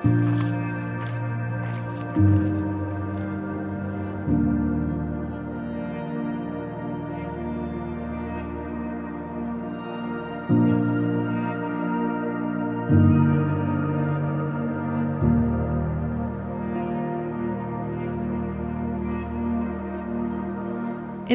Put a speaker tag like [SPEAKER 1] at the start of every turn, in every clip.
[SPEAKER 1] In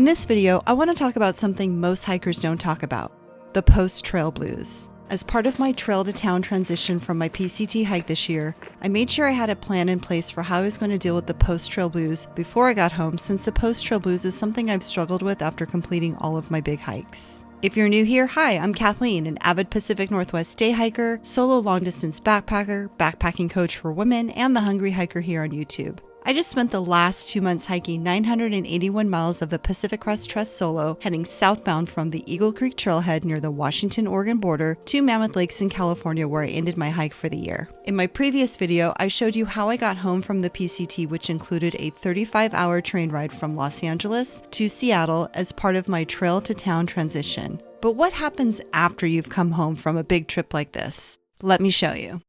[SPEAKER 1] this video, I want to talk about something most hikers don't talk about, the post-trail blues. As part of my trail to town transition from my PCT hike this year, I made sure I had a plan in place for how I was going to deal with the post-trail blues before I got home, since the post-trail blues is something I've struggled with after completing all of my big hikes. If you're new here, hi, I'm Kathleen, an avid Pacific Northwest day hiker, solo long-distance backpacker, backpacking coach for women, and the hungry hiker here on YouTube. I just spent the last 2 months hiking 981 miles of the Pacific Crest Trust solo, heading southbound from the Eagle Creek Trailhead near the Washington-Oregon border to Mammoth Lakes in California, where I ended my hike for the year. In my previous video, I showed you how I got home from the PCT, which included a 35-hour train ride from Los Angeles to Seattle as part of my trail to town transition. But what happens after you've come home from a big trip like this? Let me show you.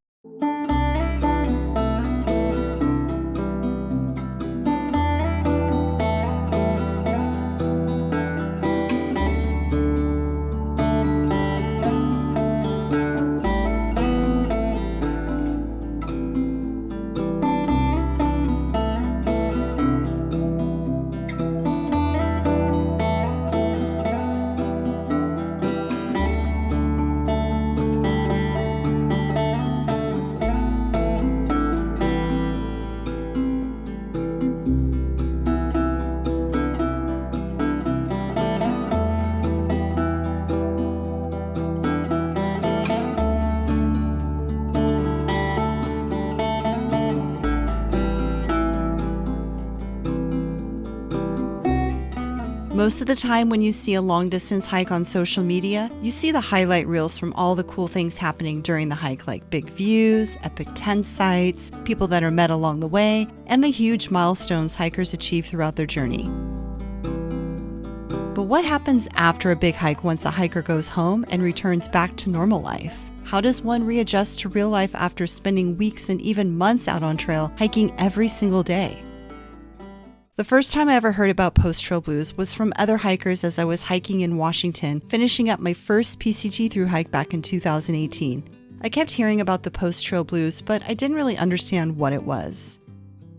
[SPEAKER 1] Most of the time when you see a long-distance hike on social media, you see the highlight reels from all the cool things happening during the hike, like big views, epic tent sites, people that are met along the way, and the huge milestones hikers achieve throughout their journey. But what happens after a big hike once a hiker goes home and returns back to normal life? How does one readjust to real life after spending weeks and even months out on trail, hiking every single day? The first time I ever heard about post-trail blues was from other hikers as I was hiking in Washington, finishing up my first PCT thru hike back in 2018. I kept hearing about the post-trail blues, but I didn't really understand what it was.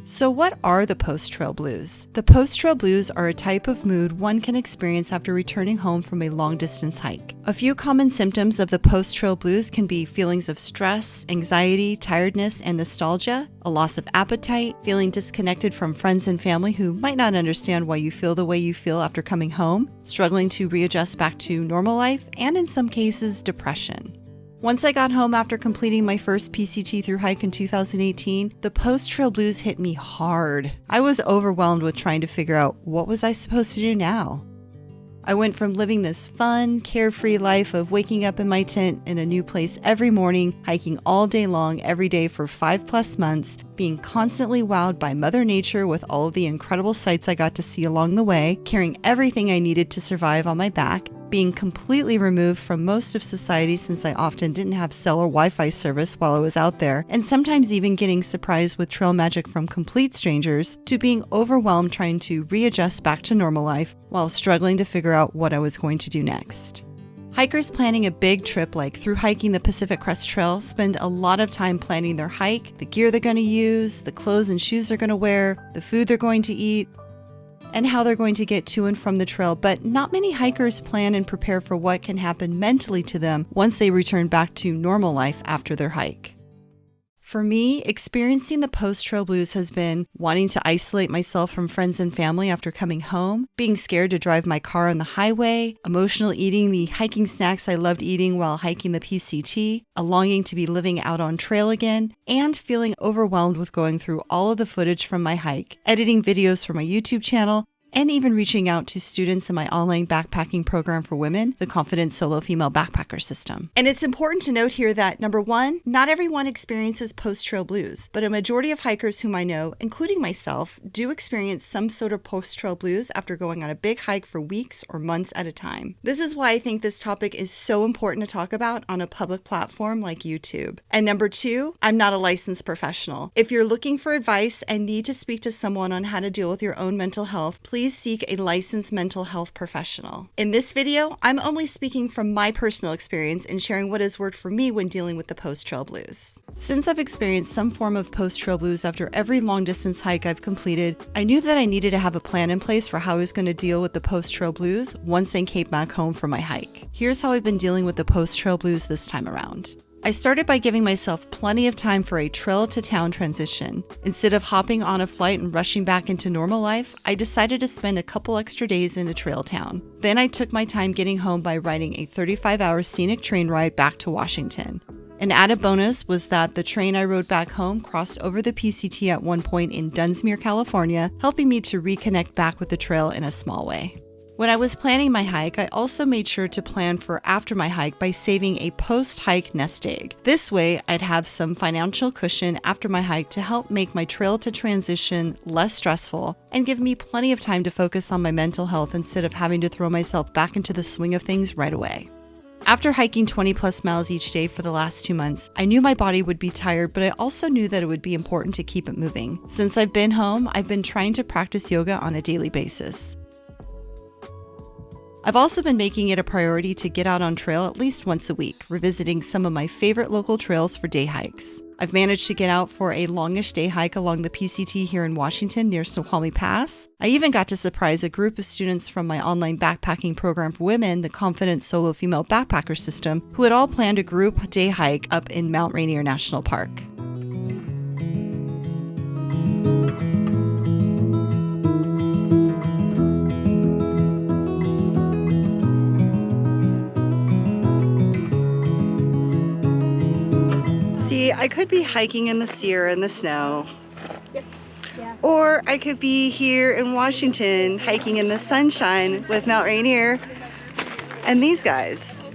[SPEAKER 1] So what are the post-trail blues? The post-trail blues are a type of mood one can experience after returning home from a long-distance hike. A few common symptoms of the post-trail blues can be feelings of stress, anxiety, tiredness, and nostalgia, a loss of appetite, feeling disconnected from friends and family who might not understand why you feel the way you feel after coming home, struggling to readjust back to normal life, and in some cases, depression. Once I got home after completing my first PCT thru hike in 2018, the post-trail blues hit me hard. I was overwhelmed with trying to figure out what was I supposed to do now. I went from living this fun, carefree life of waking up in my tent in a new place every morning, hiking all day long every day for 5+ months, being constantly wowed by Mother Nature with all of the incredible sights I got to see along the way, carrying everything I needed to survive on my back, being completely removed from most of society since I often didn't have cell or Wi-Fi service while I was out there, and sometimes even getting surprised with trail magic from complete strangers, to being overwhelmed trying to readjust back to normal life while struggling to figure out what I was going to do next. Hikers planning a big trip like through hiking the Pacific Crest Trail spend a lot of time planning their hike, the gear they're going to use, the clothes and shoes they're going to wear, the food they're going to eat, and how they're going to get to and from the trail, but not many hikers plan and prepare for what can happen mentally to them once they return back to normal life after their hike. For me, experiencing the post-trail blues has been wanting to isolate myself from friends and family after coming home, being scared to drive my car on the highway, emotional eating the hiking snacks I loved eating while hiking the PCT, a longing to be living out on trail again, and feeling overwhelmed with going through all of the footage from my hike, editing videos for my YouTube channel, and even reaching out to students in my online backpacking program for women, the Confident Solo Female Backpacker System. And it's important to note here that, number one, not everyone experiences post-trail blues, but a majority of hikers whom I know, including myself, do experience some sort of post-trail blues after going on a big hike for weeks or months at a time. This is why I think this topic is so important to talk about on a public platform like YouTube. And number two, I'm not a licensed professional. If you're looking for advice and need to speak to someone on how to deal with your own mental health, please seek a licensed mental health professional. In this video, I'm only speaking from my personal experience and sharing what has worked for me when dealing with the post-trail blues. Since I've experienced some form of post-trail blues after every long-distance hike I've completed, I knew that I needed to have a plan in place for how I was going to deal with the post-trail blues once I came back home from my hike. Here's how I've been dealing with the post-trail blues this time around. I started by giving myself plenty of time for a trail-to-town transition. Instead of hopping on a flight and rushing back into normal life, I decided to spend a couple extra days in a trail town. Then I took my time getting home by riding a 35-hour scenic train ride back to Washington. An added bonus was that the train I rode back home crossed over the PCT at one point in Dunsmuir, California, helping me to reconnect back with the trail in a small way. When I was planning my hike, I also made sure to plan for after my hike by saving a post-hike nest egg. This way, I'd have some financial cushion after my hike to help make my trail to transition less stressful and give me plenty of time to focus on my mental health instead of having to throw myself back into the swing of things right away. After hiking 20 plus miles each day for the last 2 months, I knew my body would be tired, but I also knew that it would be important to keep it moving. Since I've been home, I've been trying to practice yoga on a daily basis. I've also been making it a priority to get out on trail at least once a week, revisiting some of my favorite local trails for day hikes. I've managed to get out for a longish day hike along the PCT here in Washington near Snoqualmie Pass. I even got to surprise a group of students from my online backpacking program for women, the Confident Solo Female Backpacker System, who had all planned a group day hike up in Mount Rainier National Park. I could be hiking in the Sierra in the snow, or I could be here in Washington hiking in the sunshine with Mount Rainier and these guys.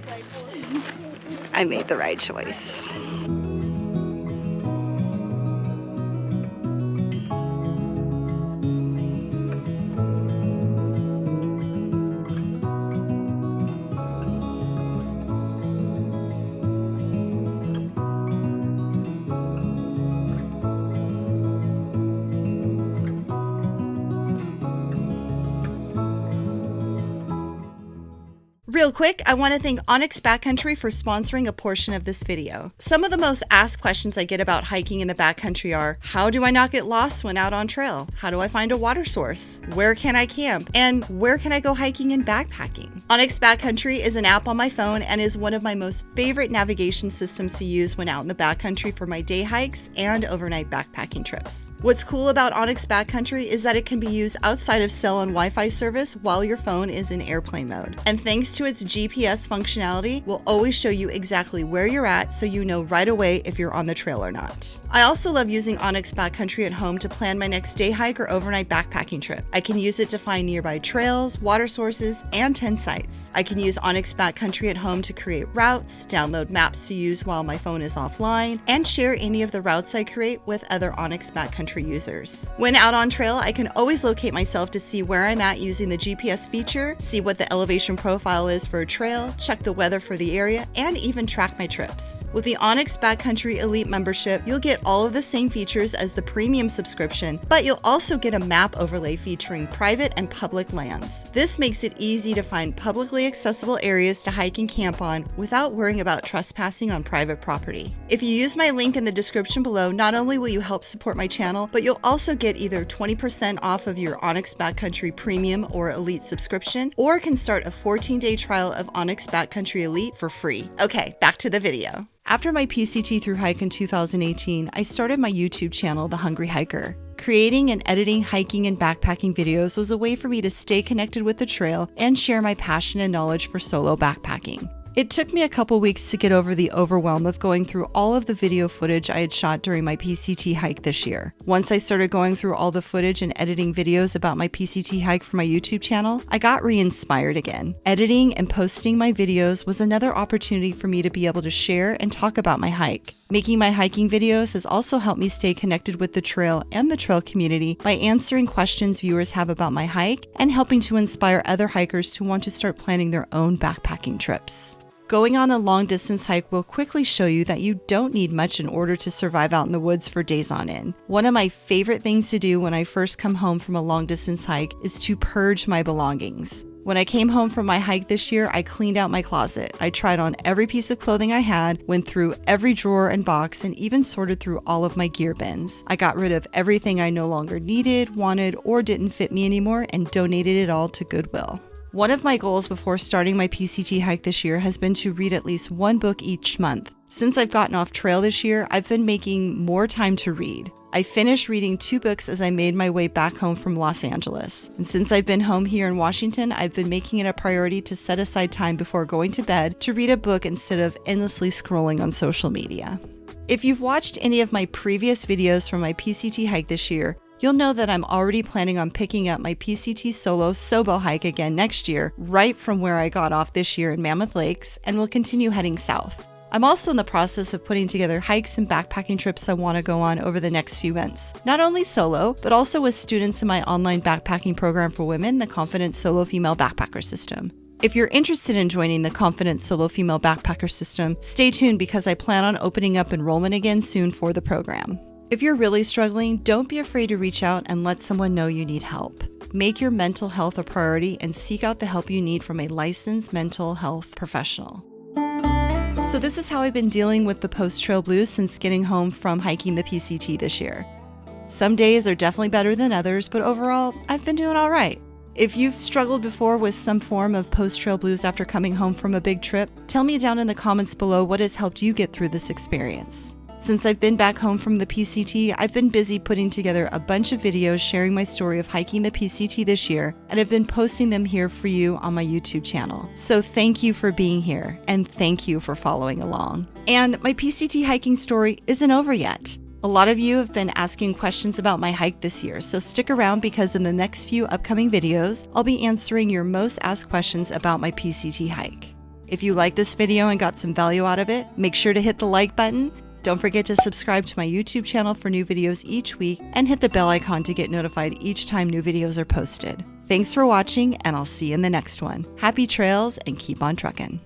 [SPEAKER 1] I made the right choice. Real quick, I want to thank Onyx Backcountry for sponsoring a portion of this video. Some of the most asked questions I get about hiking in the backcountry are, how do I not get lost when out on trail? How do I find a water source? Where can I camp? And where can I go hiking and backpacking? Onyx Backcountry is an app on my phone and is one of my most favorite navigation systems to use when out in the backcountry for my day hikes and overnight backpacking trips. What's cool about Onyx Backcountry is that it can be used outside of cell and Wi-Fi service while your phone is in airplane mode. And thanks to its GPS functionality, will always show you exactly where you're at so you know right away if you're on the trail or not. I also love using Onyx Backcountry at home to plan my next day hike or overnight backpacking trip. I can use it to find nearby trails, water sources, and tent sites. I can use Onyx Backcountry at home to create routes, download maps to use while my phone is offline, and share any of the routes I create with other Onyx Backcountry users. When out on trail, I can always locate myself to see where I'm at using the GPS feature, see what the elevation profile is for a trail, check the weather for the area, and even track my trips. With the Onyx Backcountry Elite membership, you'll get all of the same features as the premium subscription, but you'll also get a map overlay featuring private and public lands. This makes it easy to find publicly accessible areas to hike and camp on without worrying about trespassing on private property. If you use my link in the description below, not only will you help support my channel, but you'll also get either 20% off of your Onyx Backcountry Premium or Elite subscription, or can start a 14-day trial of Onyx Backcountry Elite for free. Okay, back to the video. After my PCT through hike in 2018, I started my YouTube channel, The Hungry Hiker. Creating and editing hiking and backpacking videos was a way for me to stay connected with the trail and share my passion and knowledge for solo backpacking. It took me a couple weeks to get over the overwhelm of going through all of the video footage I had shot during my PCT hike this year. Once I started going through all the footage and editing videos about my PCT hike for my YouTube channel, I got re-inspired again. Editing and posting my videos was another opportunity for me to be able to share and talk about my hike. Making my hiking videos has also helped me stay connected with the trail and the trail community by answering questions viewers have about my hike and helping to inspire other hikers to want to start planning their own backpacking trips. Going on a long-distance hike will quickly show you that you don't need much in order to survive out in the woods for days on end. One of my favorite things to do when I first come home from a long-distance hike is to purge my belongings. When I came home from my hike this year, I cleaned out my closet. I tried on every piece of clothing I had, went through every drawer and box, and even sorted through all of my gear bins. I got rid of everything I no longer needed, wanted, or didn't fit me anymore and donated it all to Goodwill. One of my goals before starting my PCT hike this year has been to read at least one book each month. Since I've gotten off trail this year, I've been making more time to read. I finished reading 2 books as I made my way back home from Los Angeles. And since I've been home here in Washington, I've been making it a priority to set aside time before going to bed to read a book instead of endlessly scrolling on social media. If you've watched any of my previous videos from my PCT hike this year, you'll know that I'm already planning on picking up my PCT solo Sobo hike again next year, right from where I got off this year in Mammoth Lakes, and will continue heading south. I'm also in the process of putting together hikes and backpacking trips I want to go on over the next few months. Not only solo, but also with students in my online backpacking program for women, the Confident Solo Female Backpacker System. If you're interested in joining the Confident Solo Female Backpacker System, stay tuned because I plan on opening up enrollment again soon for the program. If you're really struggling, don't be afraid to reach out and let someone know you need help. Make your mental health a priority and seek out the help you need from a licensed mental health professional. So this is how I've been dealing with the post-trail blues since getting home from hiking the PCT this year. Some days are definitely better than others, but overall, I've been doing all right. If you've struggled before with some form of post-trail blues after coming home from a big trip, tell me down in the comments below what has helped you get through this experience. Since I've been back home from the PCT, I've been busy putting together a bunch of videos sharing my story of hiking the PCT this year, and I've been posting them here for you on my YouTube channel. So thank you for being here, and thank you for following along. And my PCT hiking story isn't over yet. A lot of you have been asking questions about my hike this year, so stick around because in the next few upcoming videos, I'll be answering your most asked questions about my PCT hike. If you like this video and got some value out of it, make sure to hit the like button. Don't forget to subscribe to my YouTube channel for new videos each week and hit the bell icon to get notified each time new videos are posted. Thanks for watching, and I'll see you in the next one. Happy trails and keep on trucking.